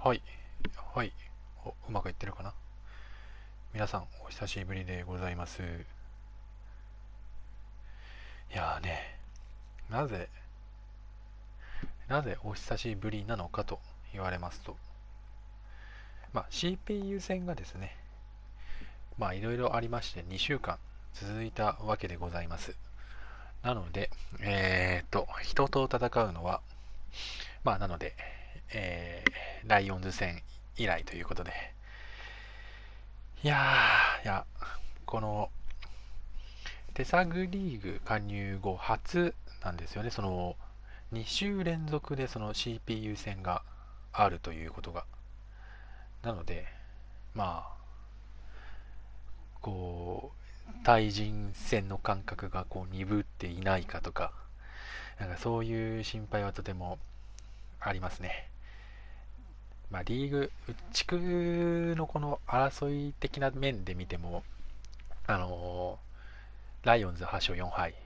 はい。はい。うまくいってるかな。皆さん、お久しぶりでございます。いやーね、なぜ、なぜお久しぶりなのかと言われますと、CPU 戦がですね、いろいろありまして2週間続いたわけでございます。なので、人と戦うのは、なので、ライオンズ戦以来ということで、いやー、いや、この手探りーグ加入後初なんですよね。その2週連続でその CPU 戦があるということが。なので、まあ、こ対人戦の感覚が鈍っていないかとか、なんかそういう心配はとてもありますね。リーグ、地区のこの争い的な面で見ても、あのライオンズ8勝4敗。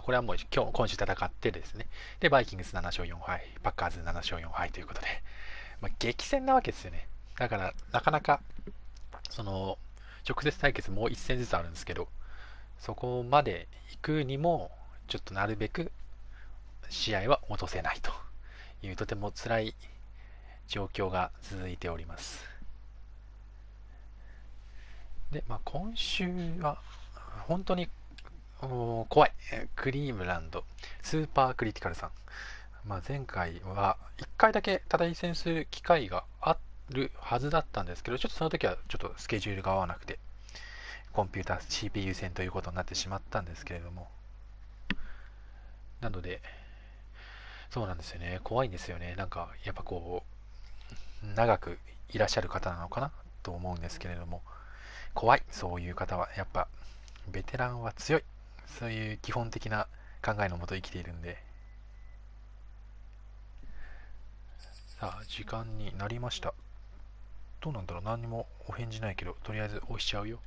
これはもう今週戦ってですね。で、バイキングス7勝4敗、パッカーズ7勝4敗ということで、激戦なわけですよね。だから、なかなか、その、直接対決もう1戦ずつあるんですけど、そこまで行くにも、ちょっとなるべく試合は落とせないという、とても辛い状況が続いております。で、今週は、本当に怖い。クリームランド、スーパークリティカルさん。前回は1回だけ対戦する機会があるはずだったんですけど、ちょっとその時はちょっとスケジュールが合わなくて、コンピューター CPU 戦ということになってしまったんですけれども、なので、そうなんですよね。怖いんですよね。なんか、やっぱ長くいらっしゃる方なのかなと思うんですけれども、怖い。そういう方は。やっぱ、ベテランは強い。そういう基本的な考えのもと生きているんで、さあ、時間になりました。どうなんだろう、何にもお返事ないけど、とりあえず押しちゃうよ。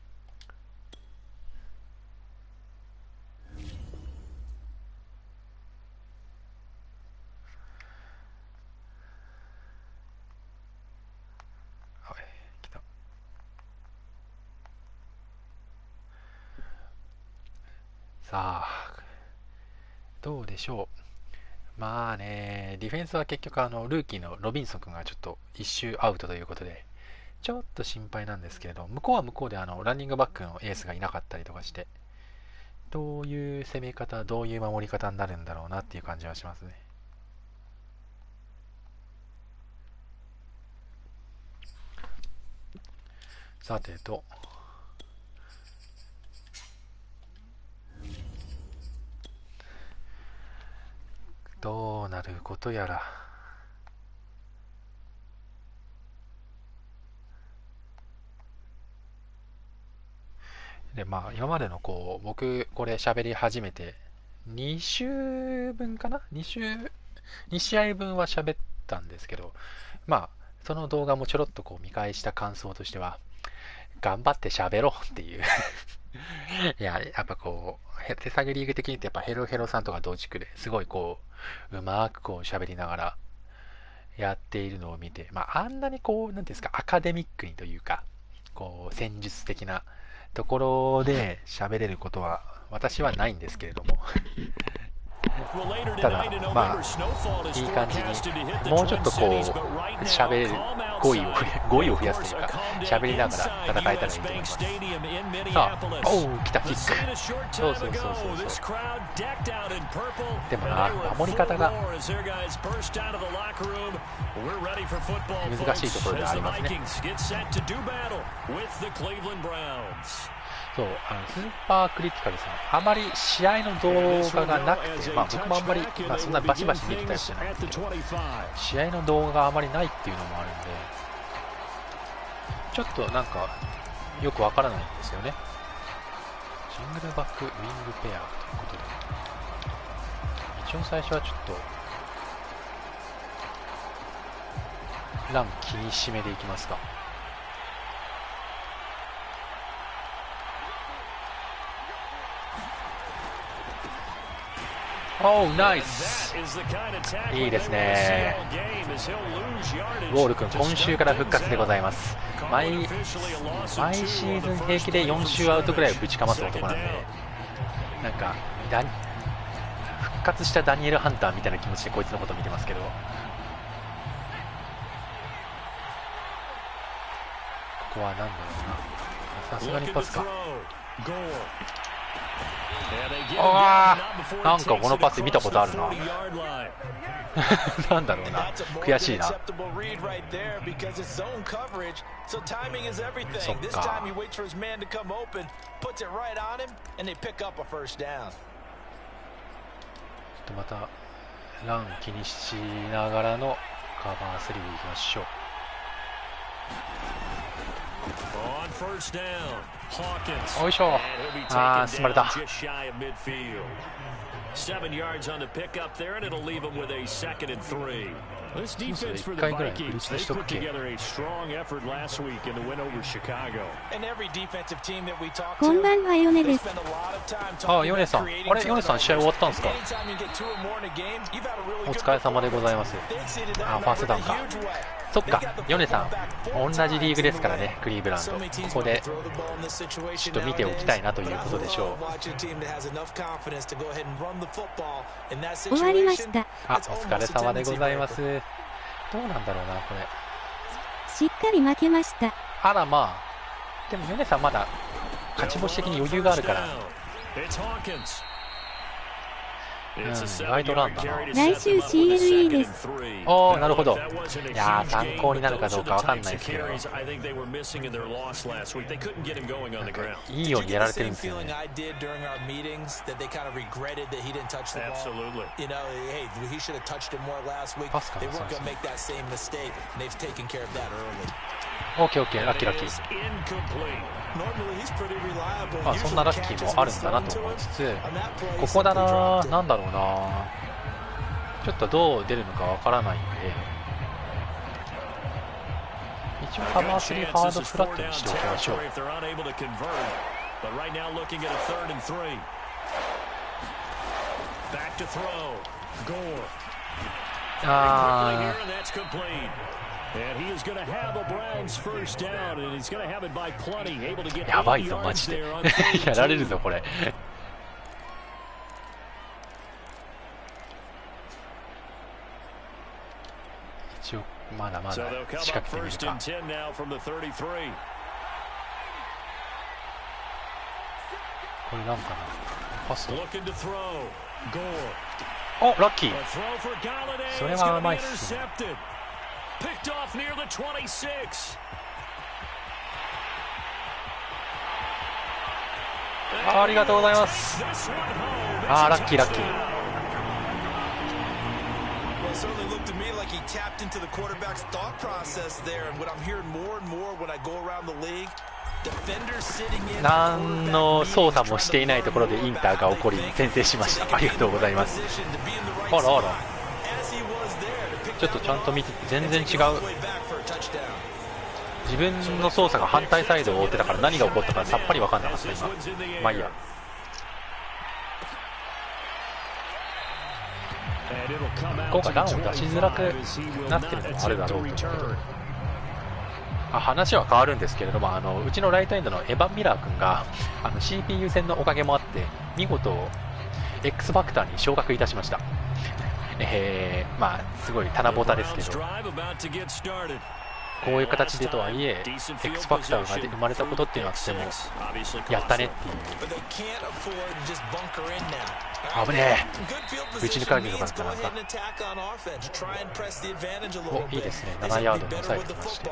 はい、来た。さあ、どうでしょう。ディフェンスは結局ルーキーのロビンソン君がちょっと一周アウトということで、ちょっと心配なんですけれど、向こうは向こうでランニングバックのエースがいなかったりとかして、どういう攻め方、どういう守り方になるんだろうなっていう感じはしますね。さてと、どうなることやら。で、今までの僕、これ喋り始めて、2週分かな？ 2 週、2試合分は喋ったんですけど、まあ、その動画もちょろっと見返した感想としては、頑張って喋ろうっていういや、やっぱ手下げリーグ的に言ってやっぱヘロヘロさんとか同軸ですごいうまく喋りながらやっているのを見て、あんなになんていうんですか、アカデミックにというか、戦術的なところで喋れることは私はないんですけれどもただ、いい感じに、もうちょっと喋れる語彙を増やすというか、喋りながら戦えたらいいと思います。さあ、おう、来た、キック。そうそうそうそうそう。でもな、守り方が難しいところではありますね。そう、スーパークリティカルさん、あまり試合の動画がなくて、僕もあんまり、そんなバシバシ見てたりじゃないんですけど、試合の動画があまりないっていうのもあるんで、ちょっとなんか、よくわからないんですよね。シングルバックウィングペアということで、一応最初はちょっと、ラン気にしめでいきますか。おー、ナイス。いいですね。ウォール君、今週から復活でございます。毎シーズン平気で4週アウトぐらいぶちかます男なんで、なんか復活したダニエル・ハンターみたいな気持ちでこいつのこと見てますけど、ここはなんだろうな、さすがにパスか。ああ、なんかこのパス見たことあるな。なんだろうな、悔しいな。そっか。またラン気にしながらのカバー3でいきましょう。おいしょ。ああ、進まれた。1回ぐらいブリッジしとくけ。こんばんは、ヨネです。ああ、ヨネさん。あれ、ヨネさん試合終わったんですか？お疲れ様でございます。あ、ファーストダウンか。そっか、ヨネさん同じリーグですからね、クリーブランド。ここでちょっと見ておきたいなということでしょう。終わりました。あ、お疲れ様でございます。どうなんだろうな、これ。しっかり負けました。あら、まあでもヨネさんまだ勝ち星的に余裕があるから、ガイドランだな。来週 CLE です。おお、なるほど。いやー、参考になるかどうかわかんないですけど、なんかいいようにやられてるんですよね。パスかな。オッケーオッケー、ラッキーラッキー。まあそんなラッキーもあるんだなと思いつつ、ここだな、なんだろうな、ちょっとどう出るのかわからないんで、一応カバー3ハードフラットにしておきましょう。あー、やばいぞマジで。やられるぞこれ。一応まだまだ仕掛けてみるか。これなんかな、パス。お、ラッキー。それは甘いっすね。ありがとうございます。あー、ラッキーラッキー。何の操作もしていないところでインターが起こり先制しました。ありがとうございます。あらあら、ちょっとちゃんと見て、全然違う。自分の操作が反対サイドを追ってたから何が起こったかさっぱり分かんなかった今。まあいいや。今回ランを出しづらくなってるのもあるだろうと。話は変わるんですけれども、うちのライトエンドのエヴァン・ミラー君がCPU 戦のおかげもあって見事 X ファクターに昇格いたしました。まあすごい棚ぼたですけど、こういう形でとはいえ X ファクターが生まれたことっていうのはとてもやったねっていう。危ねえ、打ち抜かれてるのかな。お、いいですね、7ヤードに抑えてきまして、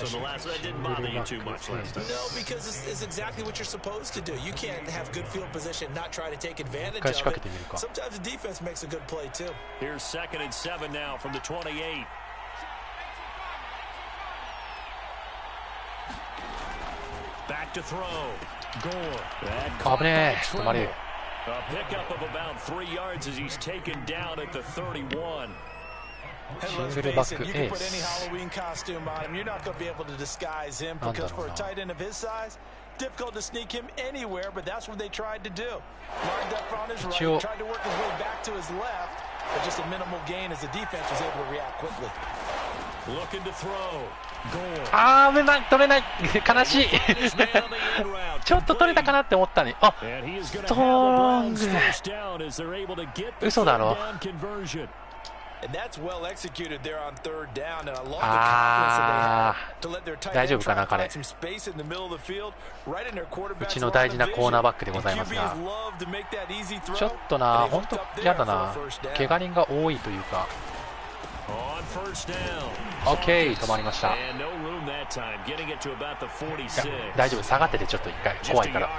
シングルマック、一回仕掛けてみるか。危ねえ、止まれ。シングルバックエース。なんだろうな。一応あー危ない、取れない悲しいちょっと取れたかなって思ったのに、あストロング嘘だろ。あー大丈夫かな彼。うちの大事なコーナーバックでございますが、ちょっとな本当やだな、怪我人が多いというか。OK 止まりました。いや大丈夫、下がっててちょっと一回怖いから。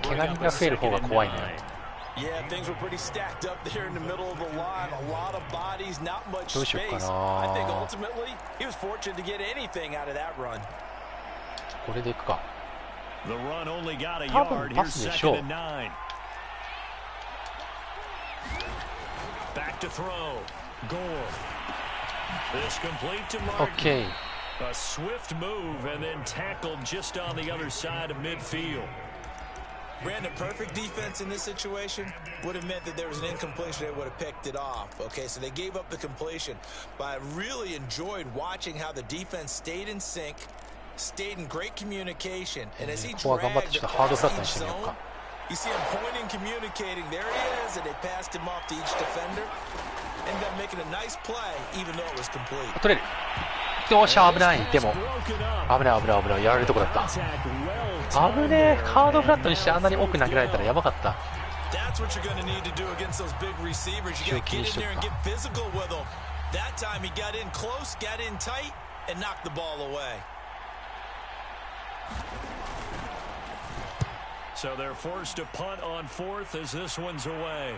怪我人が増える方が怖いのよ。どうしようかな。これでいくか。多分パスでしょう。OK。A swift move and then tackled just on the other side of midfield. Brandon, perfect defense in this situation would have meant that there was an incompletion. They would have picked it off. Okay, so they gave up the completion. But I really enjoyed watching how the defense stayed in sync, stayed in great communication, and as he dragged across each zone, you see him pointing, communicating. There he is, and they passed him off to each defender. Ended up making a nice play, even though it was complete. 取れる。よっしゃ危ない。でも危ないやられるとこだった。危ねえ。ハードフラットにしてあんなに奥投げられたらやばかった。中気にしとくか。So they're forced to punt on fourth as this one's away.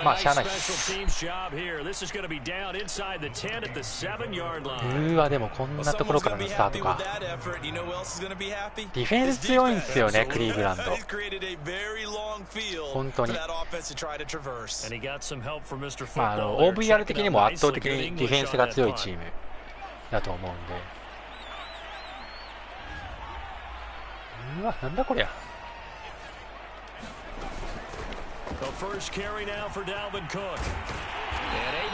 まあしゃあないっす。うわでもこんなところからのスタートか。ディフェンス強いんですよねクリーブランド。本当に。まあOVR 的にも圧倒的にディフェンスが強いチームだと思うんで。うわなんだこりゃ。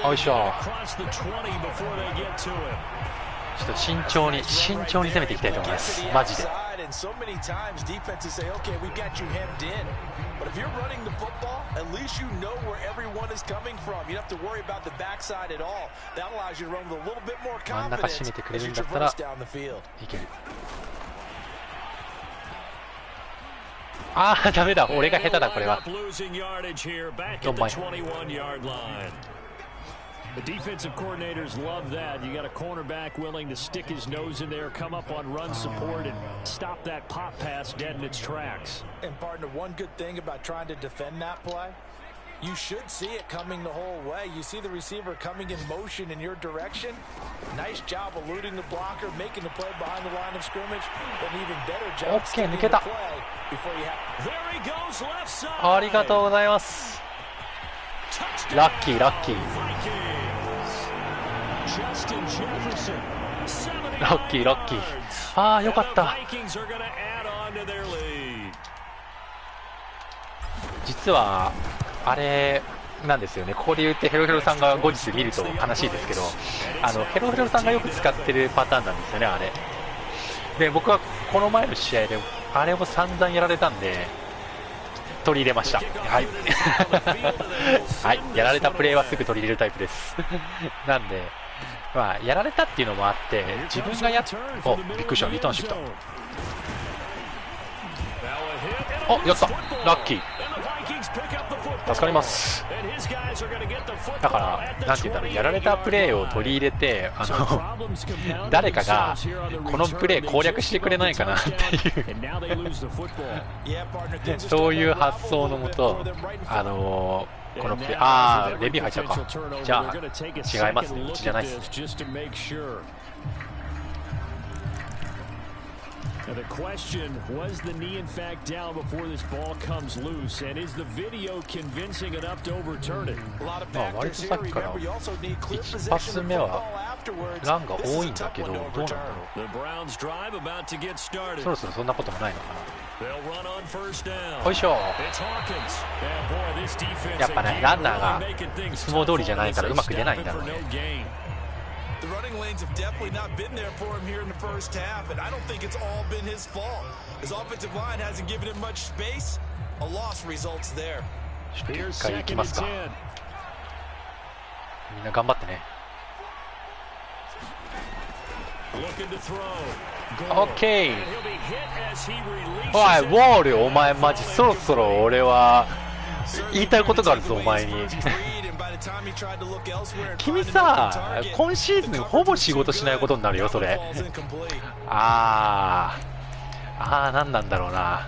よいしょ。ちょっと慎重に攻めていきたいと思います。マジで。真ん中締めてくれるんだったらいける。ああダメだ、俺が下手だこれは。4枚。The defensive coordinators love that. You got a cornerback willing to stick his nose in there, come up on run support, and stop that pop pass dead in its tracks. And partner, one good thing about trying to defend that play, you should see it coming the whole way. You see the receiver coming in motion in your direction. Nice job eluding the blocker, making the play behind the line of scrimmage. An even better job sticking the play before you have. There he goes, left side. ありがとうございます。ラッキー。ラッキー。ああよかった。実はあれなんですよね。ここで言ってヘロヘロさんが後日見ると悲しいですけど、ヘロヘロさんがよく使ってるパターンなんですよねあれで。僕はこの前の試合であれを散々やられたんで取り入れました。はいはい、やられたプレーはすぐ取り入れるタイプですなんでまあやられたっていうのもあって自分がおびっくりした。リターンしてきた。おやった。ラッキー。助かります。だからなんて言うんだろう、やられたプレーを取り入れて誰かがこのプレー攻略してくれないかなっていうそういう発想のもとこのプレーレビュー入っちゃうか。じゃあ違いますね。うちじゃないですね。Now the question, was the knee in fact down before this ball comes loose, and is the video convincing enough to overturn it? A lot of まあ割 factors とさ here. っきから Remember, you also need clear 一発 possession 目 of the は ball afterwards. ランが This is 多 a いんだ tough けど one ど to うなんだろ The Browns drive about to get う。 started. そろそろそんなこともないのか They'll run on first down. な。よいしょ。 It's Hawkins. And boy, this defense やっぱね、 again ランナーが really making things いつも通りじゃないから tough うまく出ないん on だ us. ろう Stop ね it for no gain. The running lanes have definitely not been there for him here in the first half, and I don't think it's all been his fault. His offensive line hasn't given him much space. A loss results there. ちょっと Here's 一回行き second ま and すか。 10. みんな頑張ってね。 Looking to throw. オッケー。 And he'll be hit as he releases おい、 it. ウォール、お前マジそろそろ俺は言いたいことがあるぞ、お前に。君さ、今シーズンほぼ仕事しないことになるよ、それ。何なんだろうな。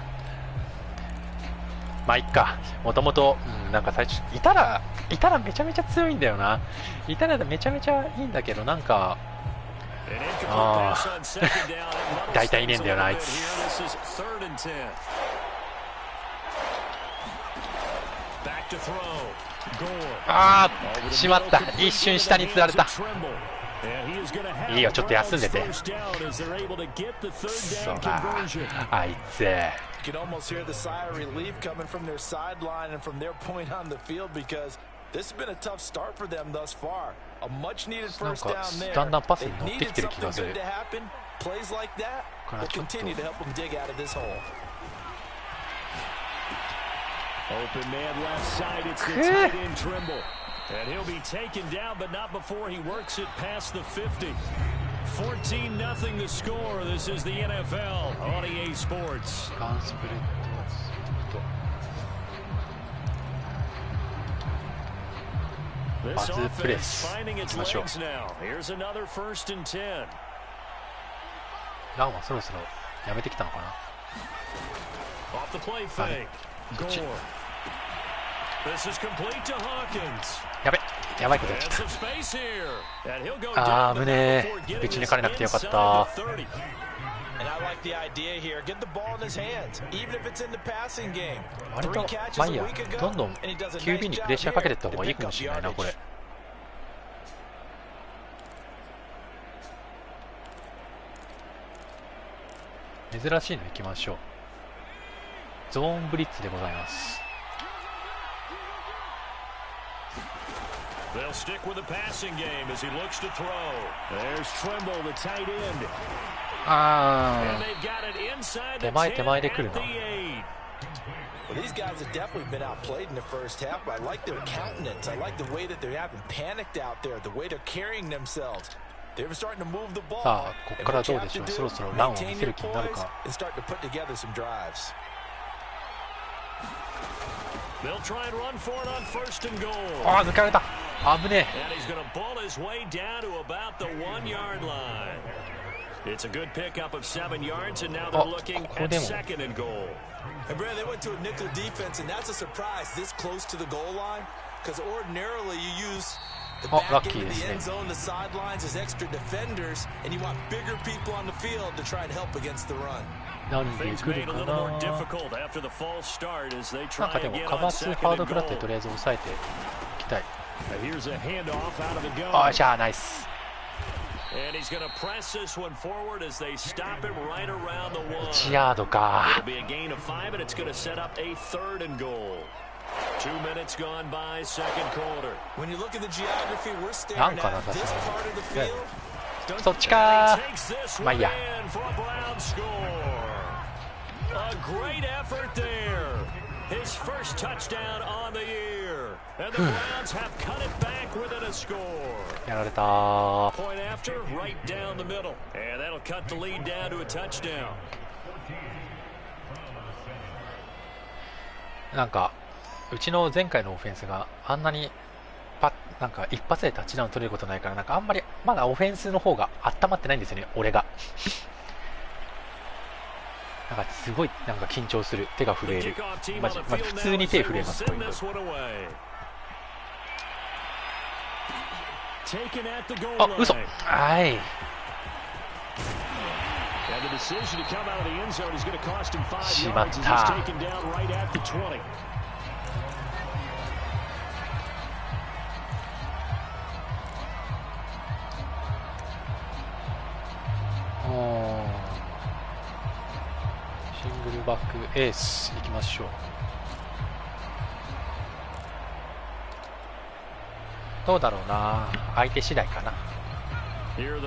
まあいっか。もともとなんか最初いたらめちゃめちゃ強いんだよな。いたらめちゃめちゃいいんだけど、なんか大体いねえんだよな、あいつ。しまった。一瞬下に釣られた。いいよ、ちょっと休んでて。そうだ、あいつ。 You can almost hear the sigh of relief coming from their sideline and from their point on the field because this has been a tough start for them thus far. A much-needed first down there. だんだんパスに乗っ They てきて needed る気が something する。 good to happen. Plays like that will continue to help them dig out of this hole. Open man left side, it's the tight end Trimble. And he'll be taken down, but not before he works it past the 50. 14-0 the score. This is the NFL on EA Sports. ガンスプレッド This バズプレ offense ス finding い its きましょう。 legs now. Here's another 1st and 10. ランはそろそろやめてきたのかな。 Off the play fake. Gore. This is complete to Hawkins. やばいことやっ And ちゃっ some space here. And he'll go た。down, but 危ね not え。 before getting ぶち抜 this かれなくてよかっ inside た。 the 30. And I like the idea here. Get the ball in his hands, even if it's in the passing game. 割 Three と catches まあ a いいや、 week ago, どんどん and he does a QB nice に job プレッシャーかけていった here 方 to がいい pick かも up し the れないな、こ yardage. れ。珍しいのいきましょう。ゾーンブリッツでございます。 They'll stick with the passing game as he looks to throw. There's Trimble, the tight end. And they've got it inside the 10 手前で来る at な。 the 8. Well, these guys have definitely been outplayed in the first half. I like their countenance. I like the way that they haven't panicked out there, the way they're carrying themselves. They're starting to move the ball. さあ、ここからどうで And しょ what う。 you そろ have to そろ do, ランを見 maintain せる your 気になる poise か。 and start to put together some drives. They'll try and run for it on 1st and goal. 抜かれた。危ね And he's going to bull his way down to about the 1-yard line. It's a good pickup of 7 yards, and now they're looking at 2nd and goal. And Brad, they went to a nickel defense, and that's a surprise this close to the goal line, because ordinarily you use the back end of the end zone, the sidelines as extra defenders, and you want bigger people on the field to try and help against the run. え。何で Things 来 made る a か little more な。 difficult after the false start as they なん try かでも again カ on バー2 ハ 2nd ード and 食らって goal. とりあえず抑えていきたい。 Here's a handoff out of the gun. よっしゃ、ナイス。 And he's going to press this one forward as they stop him right around the 1 1. ヤードか。 It'll be a gain of 5, and it's going to set up a 3rd and goal. 2 minutes gone by, 2nd quarter. When you look at the geography, we're なん staring かな、 at 確 this か part of the に。 field. そっちか He takes this ー。まあい one いや。 in for a Brown score. A great effort there. His first touchdown on the year. And the Browns have cut it back within a score. やられた。 Point after, right down the middle. And that'll cut the lead down to a touchdown. なんかうちの前回のオフェンスがあんなになんか一発でタッチダウン取れることないから、なんかあんまりまだオフェンスの方が温まってないんですよね、俺が。なんかすごいなんか緊張する、手が震える。マジ普通に手震えます、こういうの。あ、嘘。はい。しまった。シングルバックエースいきましょう。どうだろうな、相手次第かな。でも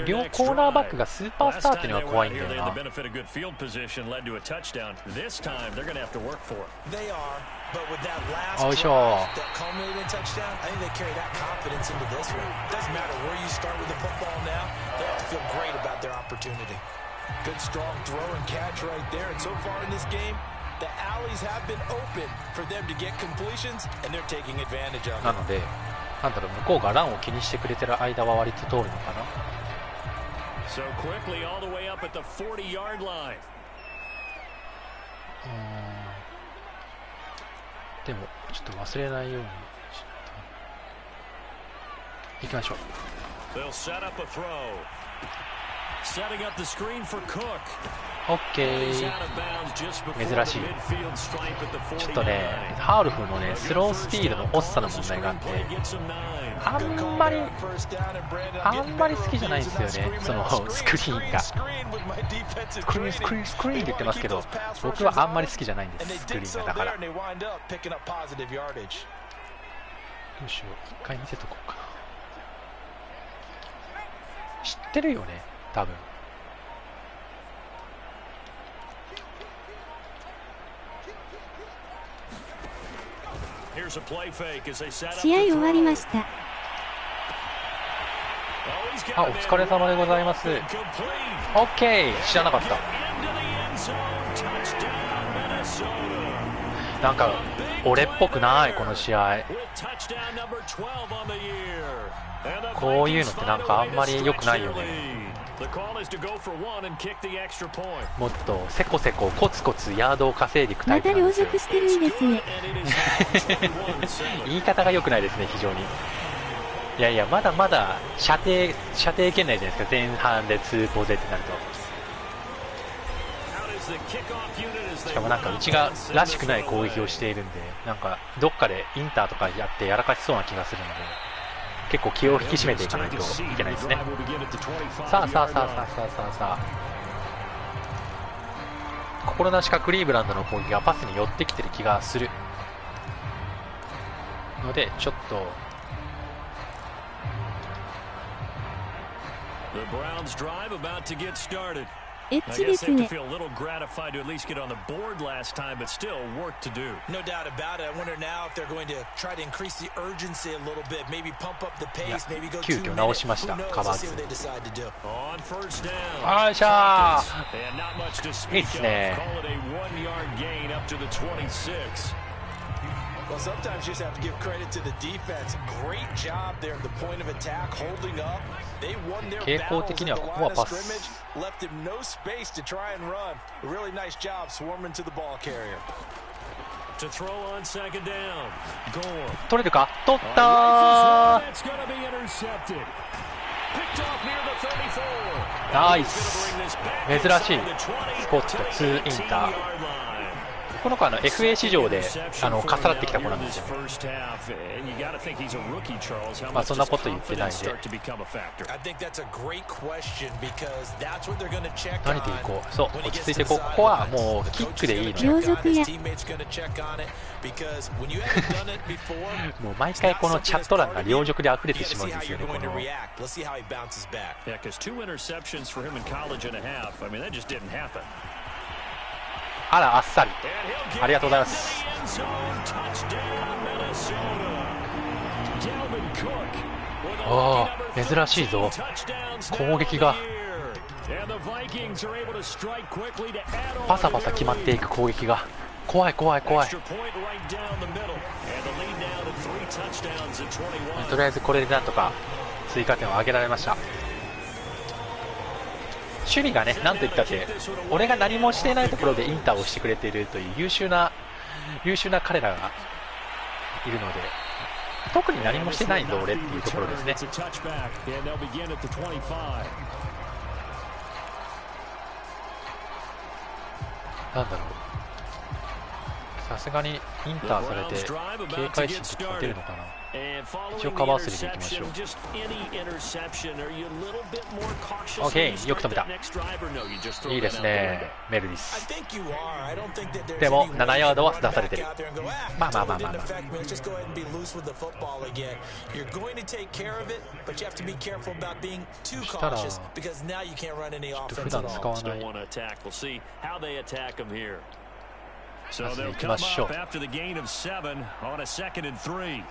両コーナーバックがスーパースターっていうのが怖いんだよな。よいしょ。なのでなんだろう、向こうがランを気にしてくれてる間は割と通るのかな。でもちょっと忘れないようにいきましょう。オッケー、珍しい。ちょっとね、ハールフのねスロースピードの遅さの問題があって、あんまり好きじゃないんですよね、そのスクリーンが。スクリーンって言ってますけど、僕はあんまり好きじゃないんです、スクリーンが。だからどうしよう、一回見せとこうかな。知ってるよね多分。試合終わりました。あ、お疲れ様でございます。オッケー、知らなかった。なんか俺っぽくないこの試合。こういうのってなんかあんまり良くないよね。もっとせこせこコツコツヤードを稼いでいくタイプなんですよ。また凌辱してるんですね。言い方が良くないですね、非常に。いやいや、まだまだ射程圏内じゃないですか。前半で2ポゼってなると。しかもなんかうちがらしくない攻撃をしているんで、なんかどっかでインターとかやってやらかしそうな気がするので、結構気を引き締めていかないといけないですね。さあ心なしかクリーブランドの攻撃がパスに寄ってきてる気がするので、ちょっとエッチですね。急遽直しました、カバーズ。よいしょー、いいっすね。Well, sometimes you just have to give credit to the defense. Great job there at the point of attack, holding up. They won their battles in the line of scrimmage, left him no space to try and run. A really nice job swarming to the ball carrier. To throw on second down. Gore. 取れるか？取ったー。 That's going to be intercepted. Picked off near the 34. ナイス。珍しいスポット2インター。この子はFA 市場でかっさらってきた子なんですよ。まあそんなこと言ってないんで。何でいこう。そう、落ち着いてここはもうキックでいいのよ。両辱や。もう毎回このチャット欄が両辱で溢れてしまうんですよね。このあら、あっさり。ありがとうございます。おー、珍しいぞ。攻撃がパサパサ決まっていく攻撃が怖い。とりあえずこれでなんとか追加点を挙げられました。守備がね、なんといったって俺が何もしていないところでインターをしてくれているという優秀な彼らがいるので、特に何もしてないぞ俺っていうところですね。なんだろう、さすがにインターされて警戒心とか出るのかな。一応カバースリーでいきましょう。 OK、 よく止めた。いいですねメルディス。でも7ヤードは出されてる。まあまあまあまあまあ、そしたらちょっと普段使わないSo they'll come up after the gain of 7 on a 2nd and 3.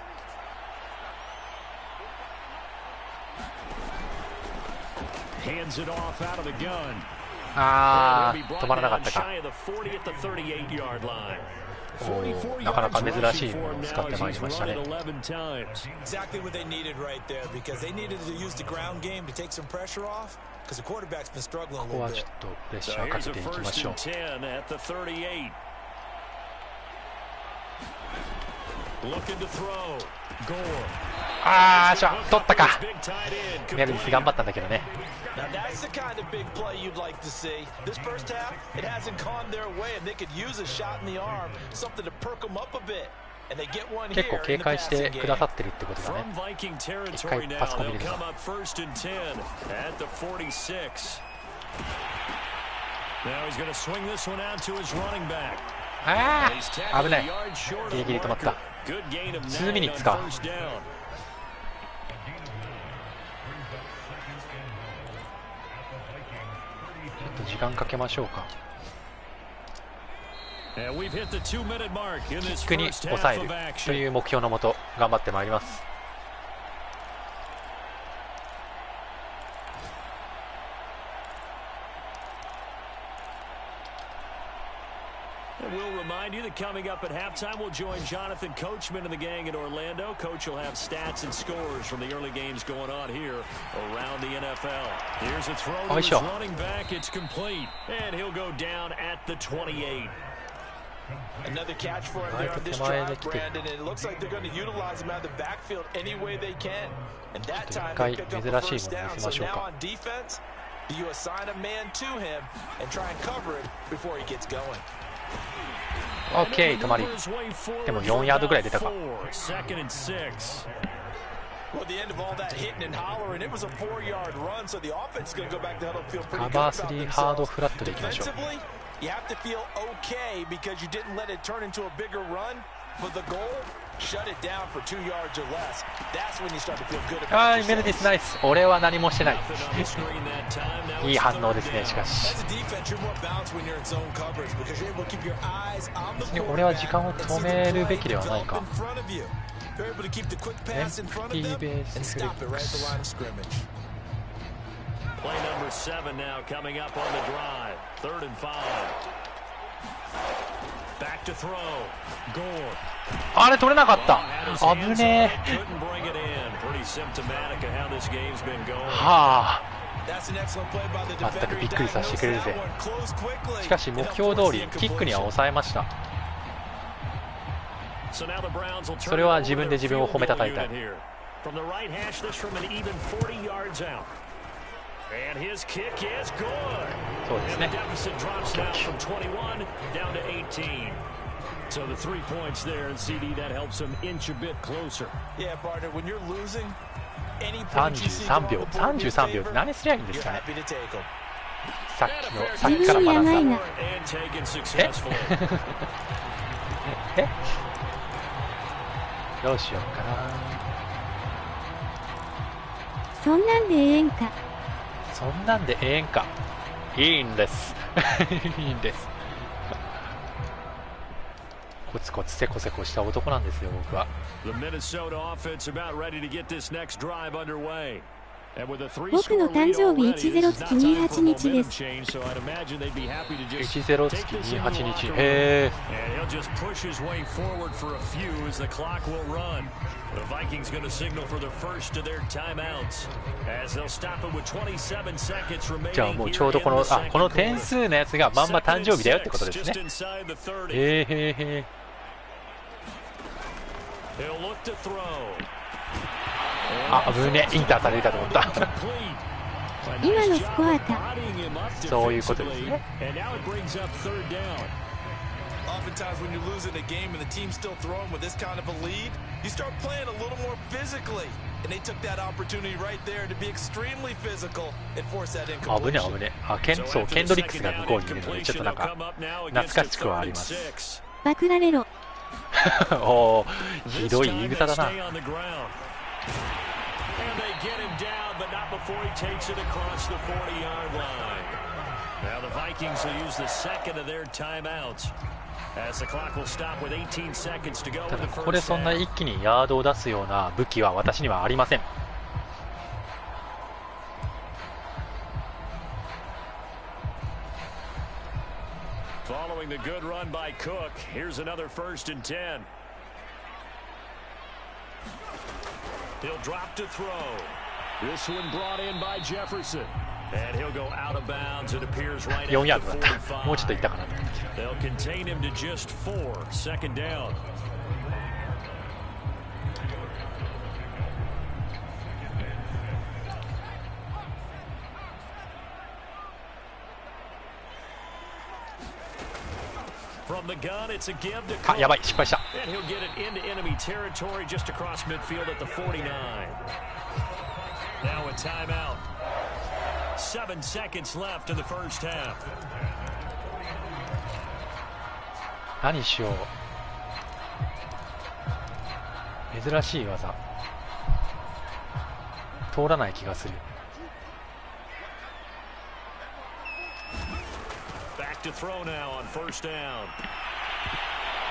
Hands it off out of the gun. あー、止まらなかったか。なかなか珍しいものを使ってまいりましたね。ここはちょっとプレッシャーかけていきましょう。あーしゃ、取ったか。メルディス頑張ったんだけどね。結構警戒してくださってるってことだね。一回パスコミ入れるな。あー、危ない。ギリギリ止まった。2ミニッツか。ちょっと時間かけましょうか。キックに抑えるという目標のもと頑張ってまいります。We'll remind you that coming up at halftime, we'll join Jonathan Coachman and the gang in Orlando. Coach will have stats and scores from the early games going on here around the NFL. Here's a throw to his running back. It's complete. And he'll go down at the 28. Another catch for him there on this drive, Brandon. And it looks like they're going to utilize him out of the backfield any way they can. And that time they pick up the first down. So now on defense, do you assign a man to him and try and cover it before he gets going? OK、 止まり。でも4ヤードぐらい出たか。カバー3ハードフラットでいきましょう。あー、メルディスナイス。俺は何もしてない。いい反応ですね。しかし俺は時間を止めるべきではないか。エンプティベースフレックス。あれ取れなかった。危ねえ。はあ、全くびっくりさせてくれるぜ。しかし目標通りキックには抑えました。それは自分で自分を褒めたたえたい。そうですね。So the 3 points there, and CD that helps him inch a bit closer. Yeah, partner, when you're losing, any 33秒、33秒って何すりゃいいんですかね。さっきから学んだ。えどうしようかな。そんなんでええんか。そんなんでええんか。いいんです。いいんです。コツコツせこせこした男なんですよ、僕は。僕の誕生日10月28日です。10月28日。へえ。じゃあもうちょうどこの点数のやつがまんま誕生日だよってことですね。へえへえ。あ、危ねえ、インターされたと思った。今のスコアか。そういうことですね。Oftentimes when you're losing a game and the team's still throwing with this kind of a lead, you start playing a little more physically. And they took that opportunity right there to be extremely physical and force that incompletion. 危ね危ね。そう、ケンドリックスが向こうにいるので、ちょっとなんか懐かしくはあります。パクられろ。おー、ひどい言い草だな。Now the Vikings will use the second of their timeouts as the clock will stop with 18 seconds to go. ただここでそんな一気にヤードを出すような武器は私にはありません。Following the good run by Cook, here's another 1st and 10. He'll drop to throw. This one brought in by Jefferson. And he'll go out of bounds. It appears right at 4ヤード the だった。もうちょっといったかなと思ったけど。 They'll contain him to just 4. 2nd down. From the gun, it's a give to Cook. あ、やばい、失敗した。 And he'll get it into enemy territory just across midfield at the 49. Now a timeout. 7 seconds left in the first half. 何しよう。珍しい技。通らない気がする。Back to throw now on 1st down.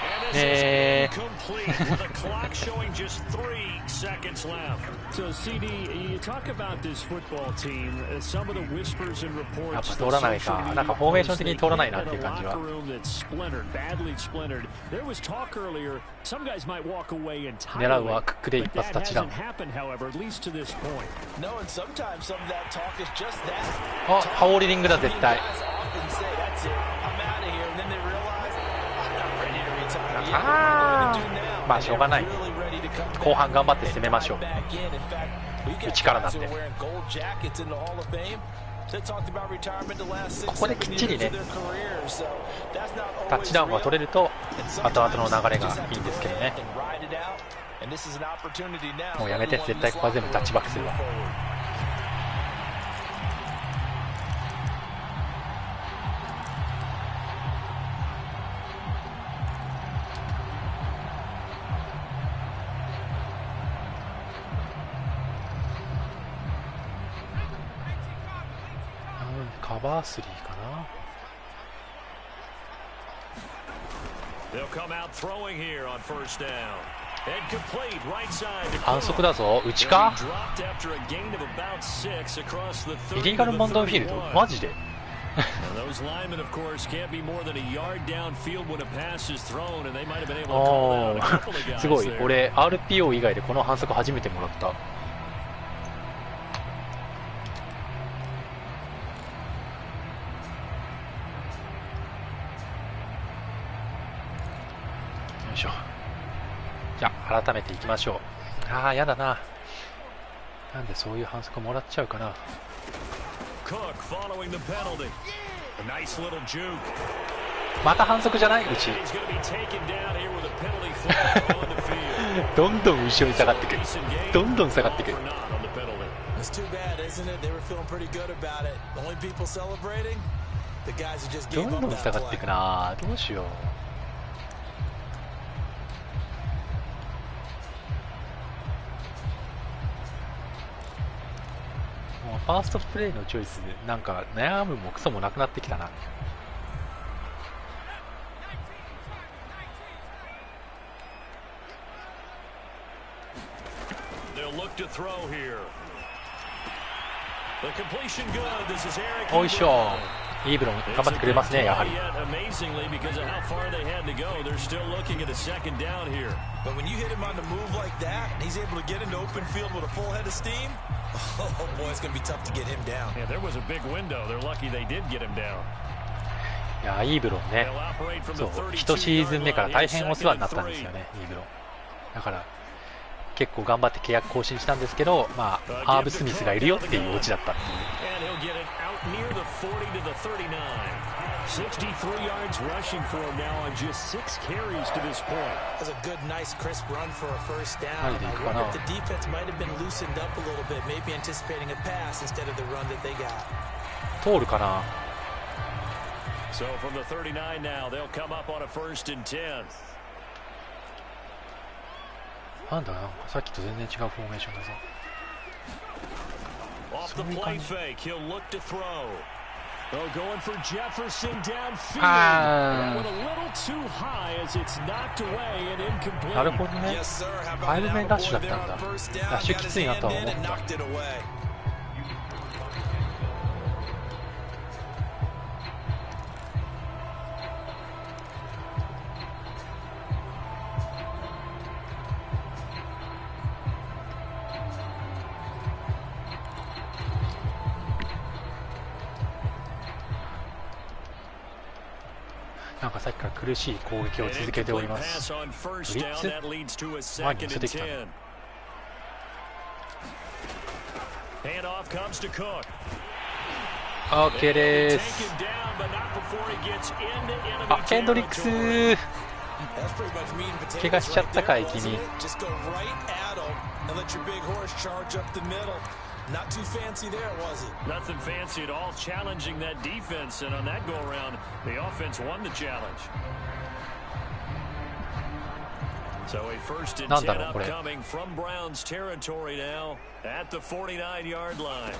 And this is incomplete with a clock showing just 3 seconds left. So CD, you talk about this football team, some of the whispers and reports. やっぱ通らないか。なんかフォーメーション的に通らないなっていう感じは。狙うはクックで一発タッチダウン。あ、ハオリリングだ絶対。まあしょうがない。後半頑張って攻めましょう。内からなんで。ここできっちりね、タッチダウンが取れると後々の流れがいいんですけどね。もうやめて、絶対ここは全部タッチバックするわ。カバー3かな。反則だぞ。内か。イリーガルモンドフィールドマジで。おー、すごい。俺 RPO 以外でこの反則初めてもらった。じゃあ改めていきましょう。ああ、やだな。なんでそういう反則もらっちゃうかな。また反則じゃない？うちどんどん後ろに下がってくる。どんどん下がってくる。どんどん下がってくな。どうしよう。ファーストプレイのチョイスでなんか悩むもクソもなくなってきたな。おいしょ。イーブロン頑張ってくれますね、やはり。いや、イーブロンね、そう、1シーズン目から大変お世話になったんですよね、イーブロン。だから結構頑張って契約更新したんですけど、まあ、アーブ・スミスがいるよっていうオチだったっていう。63 yards rushing for him now on just 6 carries to this point. That's a good, nice, crisp run for a first down. I wonder if the defense might have been loosened up a little bit, maybe anticipating a pass instead of the run that they got. 通るかな。 So from the 39 now, they'll come up on a 1st and 10. なんだ、なんかさっきと全然違うフォーメーションだぞ。 Off the play fake, he'll look to throw. Oh, going for Jefferson downfield. That went a little too high as it's knocked away and incomplete. なるほどね。5面ダッシュだったんだ。ダッシュきついなとは思った。なんかさっきから苦しい攻撃を続けております。ブリッツ前に寄せてきたね。OK です。あ、ケンドリックス怪我しちゃったかい君。Not too fancy there, was it? Nothing fancy at all, challenging that defense, and on that go-around, the offense won the challenge. So a 1st and 10 upcoming from Browns territory now at the 49-yard line.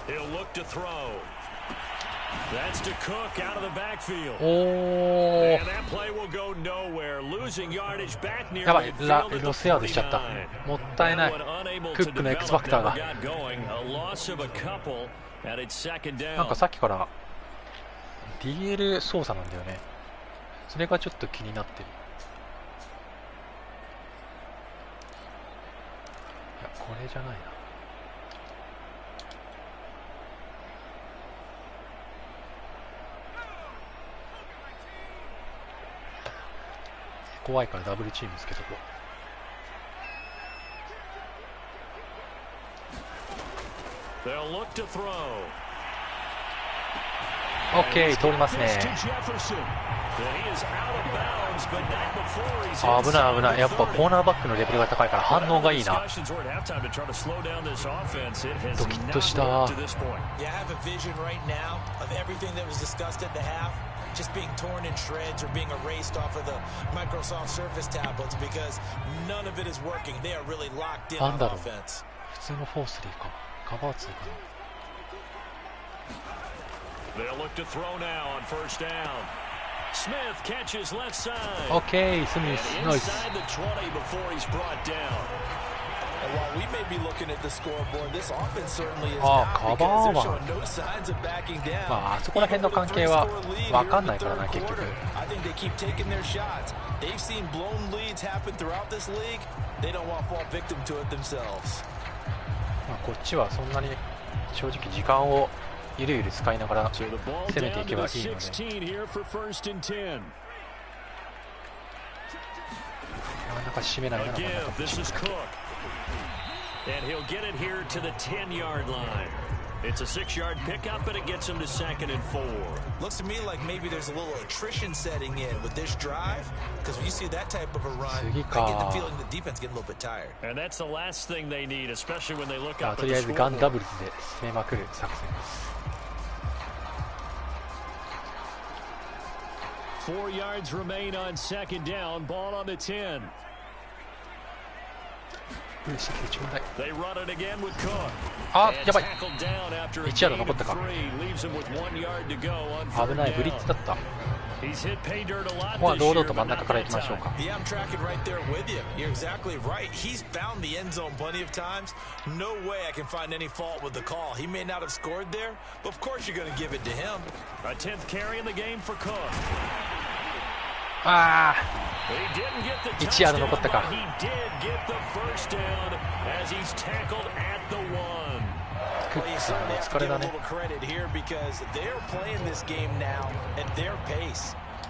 He'll look to throw. That's to Cook out of the backfield. Oh. And that play will go nowhere. Losing yardage back near やばい、midfield. ロスヤードしちゃった。もったいない。クックの X ファクターが。なんかさっきから DL 操作なんだよね。それがちょっと気になってる。いや、これじゃないな。怖いからダブルチームつけとこう。OK、通りますね。危ない危ない。やっぱコーナーバックのレベルが高いから反応がいいな。ドキッとした。Just being torn in shreds or being erased off of the Microsoft Surface tablets because none of it is working. They are really locked in on offense. 普通の4-3か。カバー2かな。They'll look to throw now on 1st down. Smith catches left side. OK、スミス、ナイス。Inside the 20 before he's brought down. And while we may be looking at the scoreboard, this offense certainly is not because they're showing no signs of backing down. まあ、そこら辺の関係は分かんないからな、結局。I think they keep taking their shots. They've seen blown leads happen throughout this league. They don't want to fall victim to it themselves. まあ、こっちはそんなに正直時間をゆるゆる使いながら攻めていけばいいので。なかなか締めないな、こんな形。And he'll get it here to the 10-yard line. It's a 6-yard pickup, and it gets him to 2nd and 4. Looks to me like maybe there's a little attrition setting in with this drive, because when you see that type of a run, I get the feeling the defense getting a little bit tired. And that's the last thing they need, especially when they look up at the scoreboard. とりあえずガンダブルズで攻めまくる作戦です。4 yards remain on 2nd down. Ball on the 10. They run it again with Cook. あ、やばい。1ヤード残ったか。危ない、ブリッツだった。ここは堂々と真ん中から行きましょうか。Yeah, I'm tracking right there with you. You're exactly right. He's found the end zone plenty of times. No way I can find any fault with the call. He may not have scored there, but of course you're going to give it to him. A 10th carry in the game for Cook. ああ、1ヤード残ったか。クックさんの疲れだね。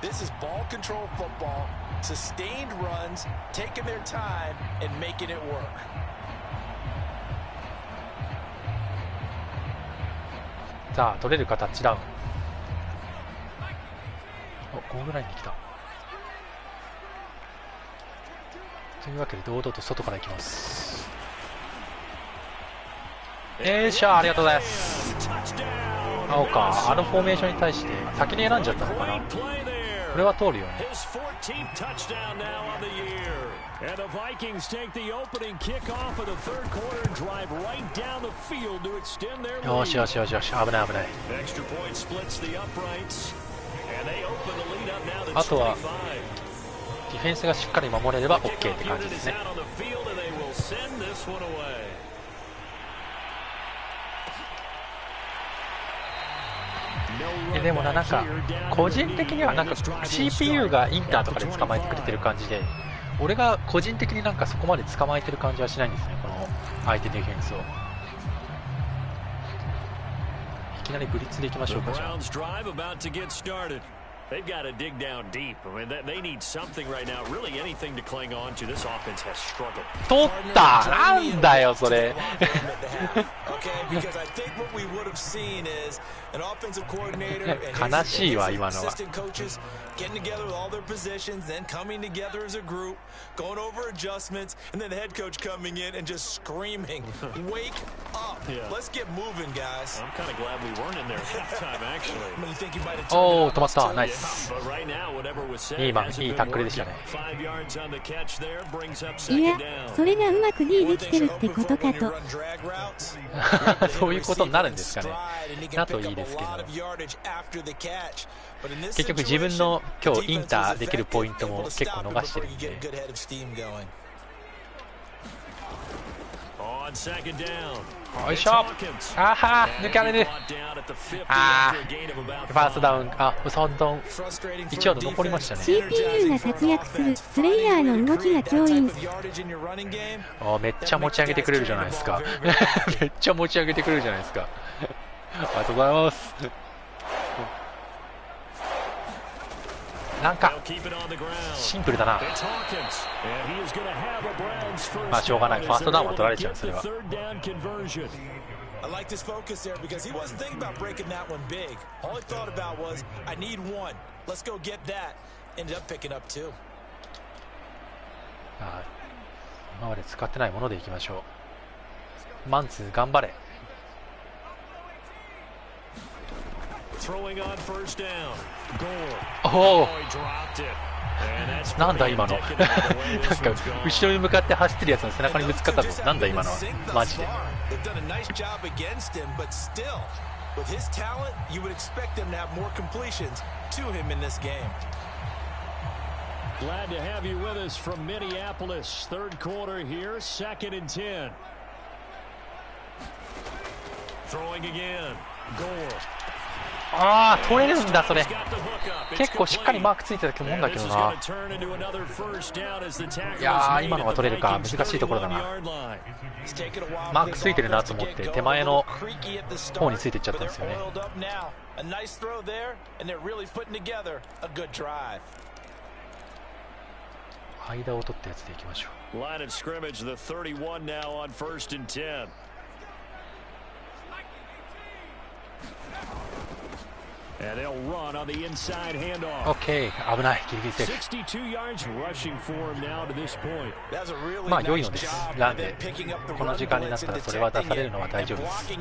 This is ball control football, sustained runs, taking their time and making it work. さあ取れるかタッチダウン。お、ゴールラインに来た。というわけで堂々と外から行きます。よいしょ、ありがとうございます。青か、あのフォーメーションに対して先に選んじゃったのかな。これは通るよね。よしよしよしよし、危ない危ない。あとはディフェンスがしっかり守れれば OK って感じですね。でもなんか個人的にはなんか CPU がインターとかで捕まえてくれてる感じで、俺が個人的になんかそこまで捕まえてる感じはしないんですね、この相手ディフェンスを。いきなりブリッツでいきましょうか。じゃあThey've got to dig down deep. I mean, they need something right now. Really, anything to cling on to. This offense has struggled. 取った。なんだよそれ。悲しいわ今のは。Getting together with all their positions, then coming together as a group, going over adjustments, and then the head coach coming in and just screaming, "Wake up! Let's get moving, guys." I'm kind of glad we weren't in there at time, actually. You think you might have おー、止まった。ナイス。But right now, whatever was said, いいタックルでしたね。5 yards on the catch there brings up いや second down. それがうまく D できてるってことかと。そういうことになるんですかね。だといいですけど。結局自分の今日インターできるポイントも結構逃してるんで。よいしょ。あは抜かれる。あーファーストダウン。あ、3ダウン1ワード残りましたね。 CPU が活躍するプレイヤーの動きが強引。あ、めっちゃ持ち上げてくれるじゃないですか。めっちゃ持ち上げてくれるじゃないですか。ありがとうございます。なんかシンプルだな。まあしょうがない。ファーストダウンは取られちゃう。それは。I like this focus there because he wasn't thinking about breaking that one big. All he thought about was, I need one. Let's go get that. Ended up picking up two. 今まで使ってないものでいきましょう。マンツー頑張れ。おお。なんだ今の。なんか後ろに向かって走ってるやつの背中にぶつかったぞ。なんだ今のは。マジで。With his talent, you would expect them to have more completions to him in this game. Glad to have you with us from Minneapolis. Third quarter here, 2nd and 10. Throwing again. Goal. ああ、取れるんだそれ。結構しっかりマークついてたと思うんだけどな。いやー、今のが取れるか難しいところだな。マークついてるなと思って手前の方についていっちゃったんですよね。間を取ったやつでいきましょう。Line of scrimmage, the 31 now on 1st and 10. And they'll run on the inside handoff. Okay, 危ない。ギリギリセーフ。62 yards rushing for him now to this point. まあ良いのです。なんでこの時間になったらそれは出されるのは大丈夫です。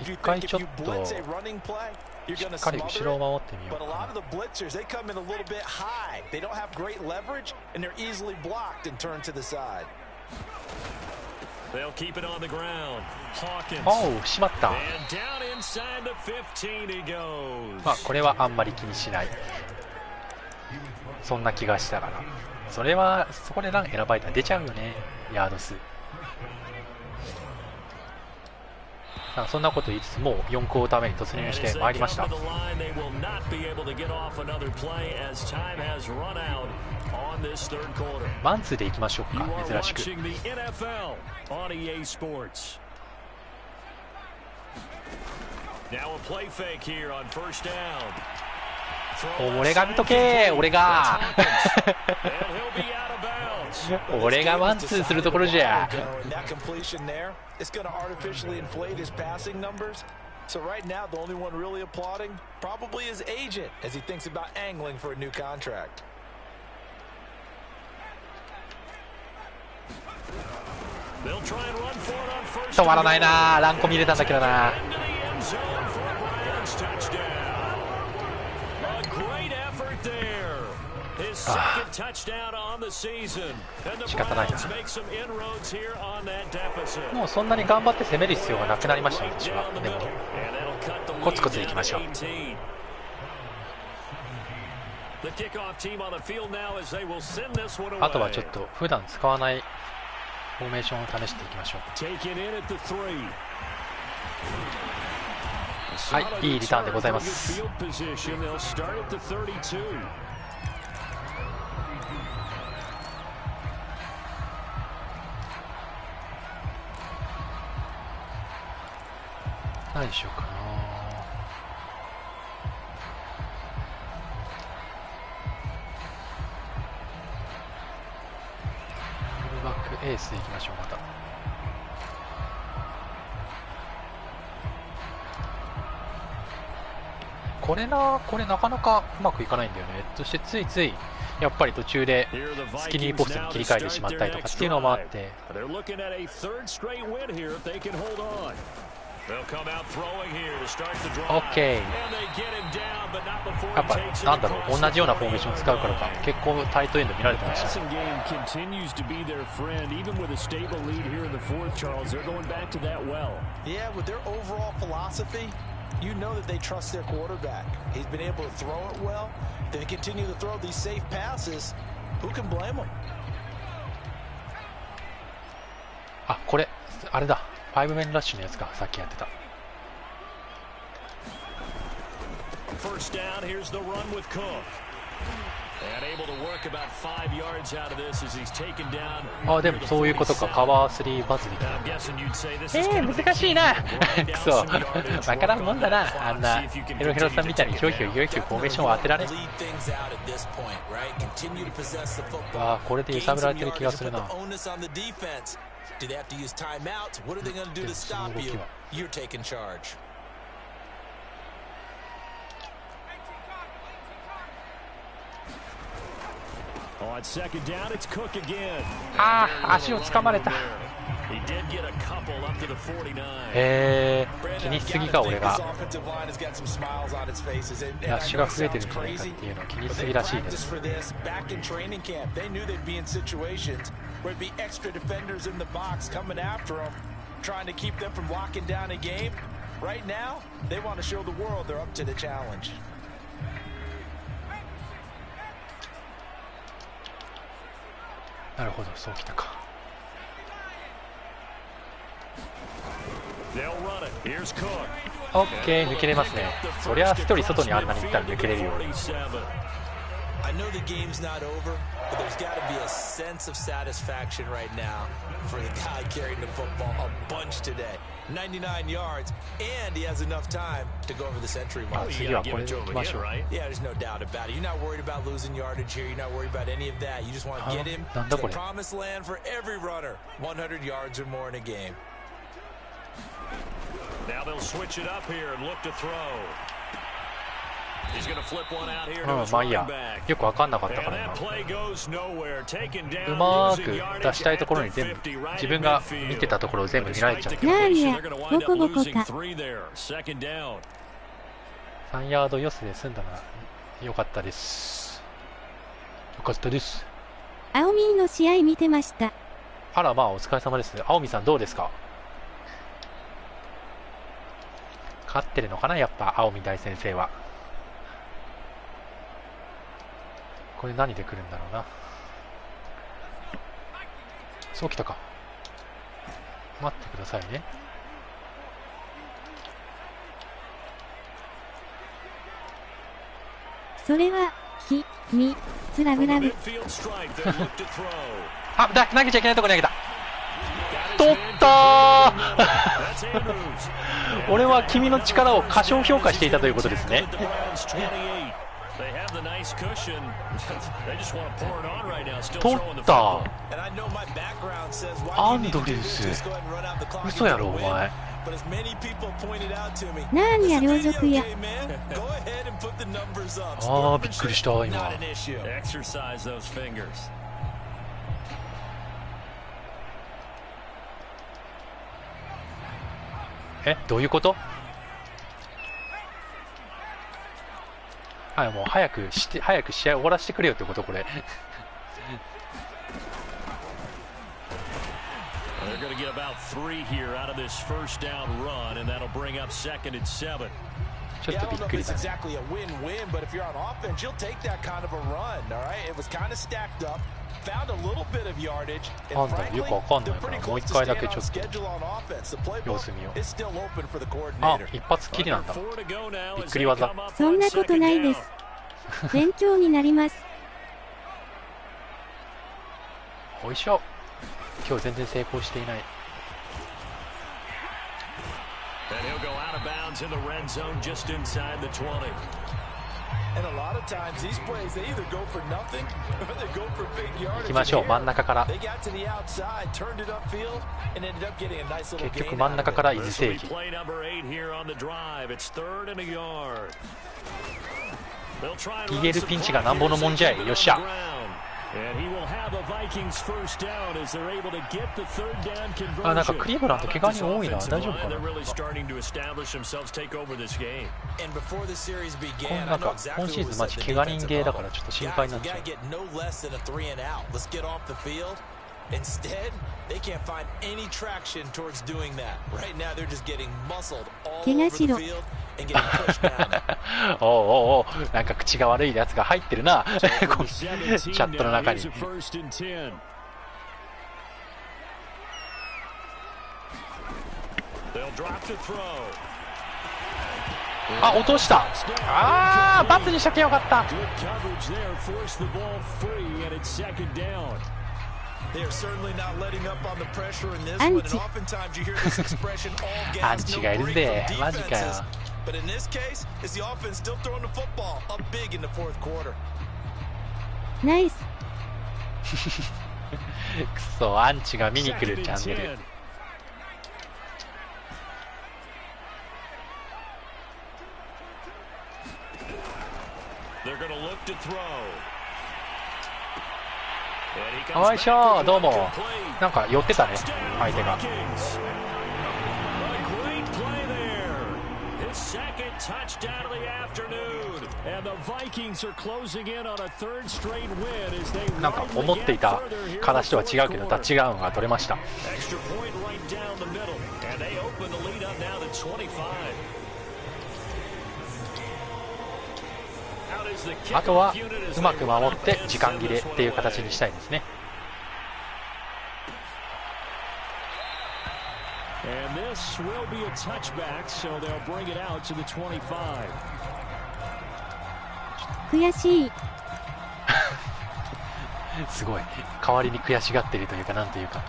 一回ちょっとしっかり後ろを守ってみようかな。They'll keep it on the ground. Hawkins. おう、しまった。 And down inside the 15 he goes. まあこれはあんまり気にしない。そんな気がしたから。それはそこでラン選ばれたら出ちゃうよね。ヤード数。そんなこと言いつつもう4クォーター目に突入してまいりました。マンツーでいきましょうか。珍しく。俺が見とけー、俺が俺がワンツーするところじゃ。So right now, the only one really applauding probably his agent as he thinks about angling for a new contract. 止まらないな、ランコ見れたんだけどな。仕方ないな。もうそんなに頑張って攻める必要がなくなりましたね、私は。でもコツコツいきましょう。あとはちょっと普段使わないフォーメーションを試していきましょう。はい、いいリターンでございます。何しようかな。フルバックエースでいきましょう。またこれなかなかうまくいかないんだよね。そしてついついやっぱり途中でスキニーポストに切り替えてしまったりとかっていうのもあって、オッケー。やっぱなんだろう、同じようなフォーメーションを使うからか結構タイトエンド見られてましたね。You know that they trust their quarterback. He's been able to throw it well. They continue to throw these safe passes. Who can blame them? あ、これあれだ。5メンラッシュのやつか、さっきやってた。あ、でもそういうことか。カバー3バズできた。難しいなくそ、わからんもんだな。あんなヘロヘロさんみたいにひょいひょいひょいひょいフォーメーションを当てられん。あ、これで揺さぶられてる気がするな。ああ、足をつかまれた。へえ、気にしすぎか。俺がラッシュが増えてるんじゃないかっていうのを気にしすぎらしいです。なるほど、そうきたか。オッケー、抜けれますね。そりゃ一人外にあんなに行ったら抜けれるよ。I know the game's not over, but there's got to be a sense of satisfaction right now for the guy carrying the football a bunch today. 99 yards, and he has enough time to go over the century mark. Yeah, there's no doubt about it. You're not worried about losing yardage here. You're not worried about any of that. You just want to get him to the promised land for every runner. 100 yards or more in a game. Now they'll switch it up here and look to throw. まあいいや、よく分かんなかったから今。うまーく出したいところに全部自分が見てたところを全部見られちゃって。なんや、ボコボコか。3ヤードよすで済んだな。よかったです。よかったです。青みの試合見てました。あら、まあお疲れ様です。青みさんどうですか。勝ってるのかな、やっぱ青み大先生は。これ何で来るんだろうな。そうきたか。待ってくださいね。それはみつラブラブ。あ、投げちゃいけないところに投げた。取ったー俺は君の力を過小評価していたということですね。取ったアンドリュース、嘘やろお前。なんや両族や。ああびっくりした今。どういうこと？はい、もう早く試合終わらせてくれよってことこれ。ちょっとびっくりだね。なんだよくわかんないからもう一回だけちょっと様子見よう。あ、一発きりなんだ。びっくり技。そんなことないです。勉強になります。おいしょ。今日全然成功していない。行きましょう、真ん中から。結局真ん中から伊豆正義。逃げるピンチがなんぼのもんじゃい。よっしゃ。あ、なんかクリーブランド怪我人多いな。大丈夫かな。なんか今シーズンマジ怪我人ゲーだからちょっと心配になっちゃう。Instead, they can't find any traction towards doing that. Right now, they're just getting muscled all over the field and getting pushed down. おうおうおう、なんか口が悪いやつが入ってるな。チャットの中に。あ、落とした。あー、バツにしとけよかった。アンチ。アンチがいるぜ。マジかよ。ナイス。くそ、アンチが見に来るチャンネル。よいしょ、どうも。なんか寄ってたね、相手が。なんか思っていた形とは違うけど、タッチダウンが取れました。あとはうまく守って時間切れっていう形にしたいですね。悔しい。すごい代わりに悔しがっているというか、なんというか。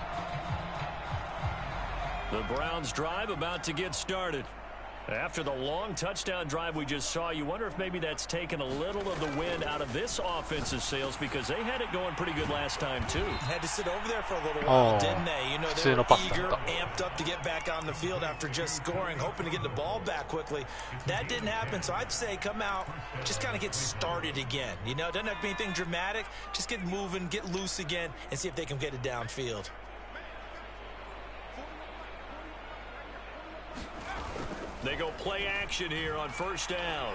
After the long touchdown drive we just saw, you wonder if maybe that's taken a little of the wind out of this offensive sails because they had it going pretty good last time too. Had to sit over there for a little while, didn't they? You know, they were eager, amped up to get back on the field after just scoring, hoping to get the ball back quickly. That didn't happen, so I'd say come out, just kind of get started again. You know, doesn't have to be anything dramatic. Just get moving, get loose again, and see if they can get it downfield. They go play action here on first down.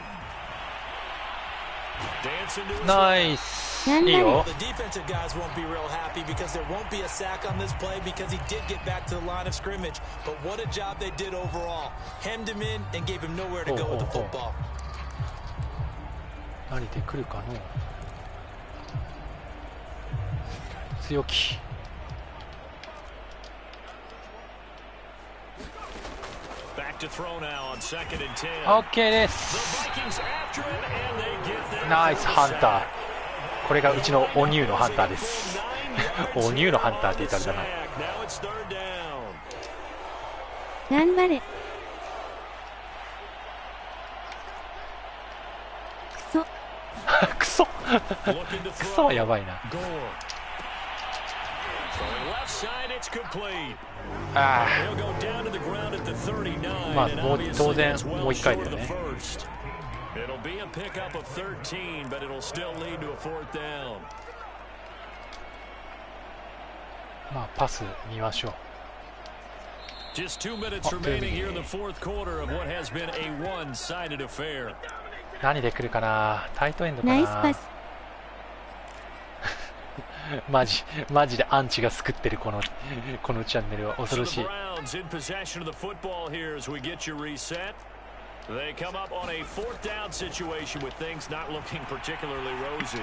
Nice. The defensive guys won't be real happy because there won't be a sack on this play because he did get back to the line of scrimmage. But what a job they did overall. Hemmed him in and gave him nowhere to go with the football. 慣れてくるかの。強気。OK です。ナイスハンター。これがうちのオニューのハンターです。オニューのハンターって言ったらだな。頑張れ。クソはやばいな。ああ、まあもう当然もう1回だよね。まあパス見ましょう。何で来るかな。タイトエンドかな。ナイスパス。マジでアンチが救ってるこのチャンネルは恐ろしい。They come up on a fourth down situation with things not looking particularly rosy.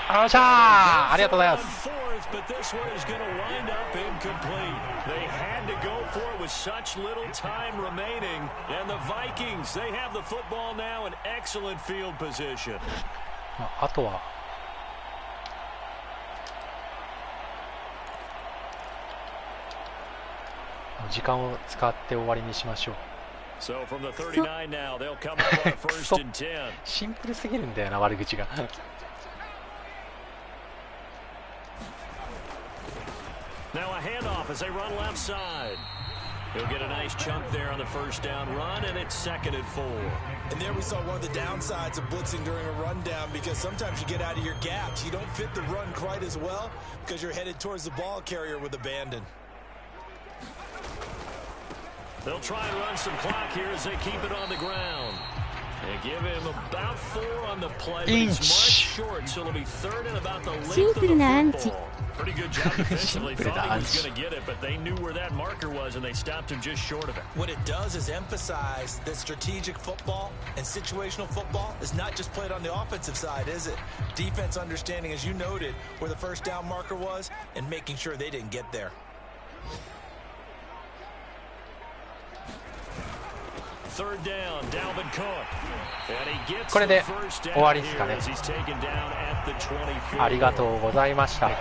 ありがとうございます。But this one is going to wind up incomplete. They had to go for it with such little time remaining. And the Vikings, they have the football now in excellent field position. あとは時間を使って終わりにしましょう。So from the 39 now, they'll come up on a first and 10. シンプルすぎるんだよな、悪口が。Now a handoff as they run left side. He'll get a nice chunk there on the first down run, and it's 2nd and 4. And there we saw one of the downsides of blitzing during a rundown, because sometimes you get out of your gaps. You don't fit the run quite as well because you're headed towards the ball carrier with abandon. They'll try and run some clock here as they keep it on the ground. They give him about 4 on the play, but he's marched short, so it'll be 3rd and about the length of the football. Pretty good job defensively. Thought he was going to get it, but they knew where that marker was, and they stopped him just short of it. What it does is emphasize that strategic football and situational football is not just played on the offensive side, is it? Defense understanding, as you noted, where the first down marker was and making sure they didn't get there. これで終わりですかね。ありがとうございました。いや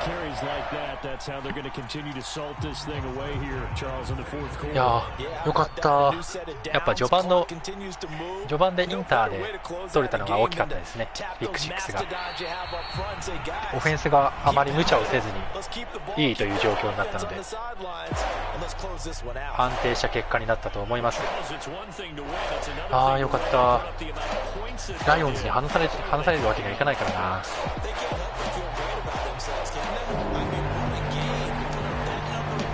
ー、よかった。やっぱ序盤でインターで取れたのが大きかったですね。ビッグ6がオフェンスがあまり無茶をせずにいいという状況になったので、安定した結果になったと思います。ああ、よかった。ライオンズに離されるわけにはいかないからな。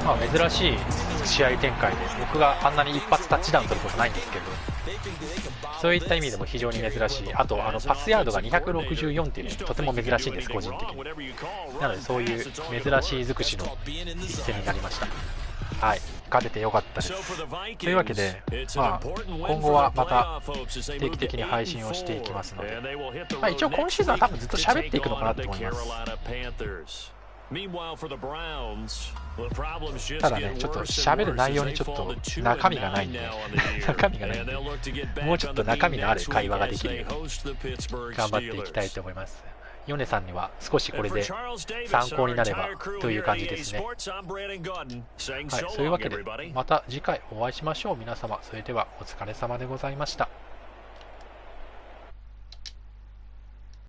まあ珍しい試合展開で、僕があんなに一発タッチダウン取ることないんですけど、そういった意味でも非常に珍しい。あとパスヤードが264っていうのとても珍しいんです、個人的に。なのでそういう珍しい尽くしの一戦になりました。はい、勝ててよかったです。というわけで、まあ、今後はまた定期的に配信をしていきますので、まあ、一応今シーズンは多分ずっと喋っていくのかなと思います。ただね、ちょっと喋る内容にちょっと中身がないんでもうちょっと中身のある会話ができるように頑張っていきたいと思います。ヨネさんには少しこれで参考になればという感じですね。はい、そういうわけでまた次回お会いしましょう。皆様、それではお疲れ様でございました。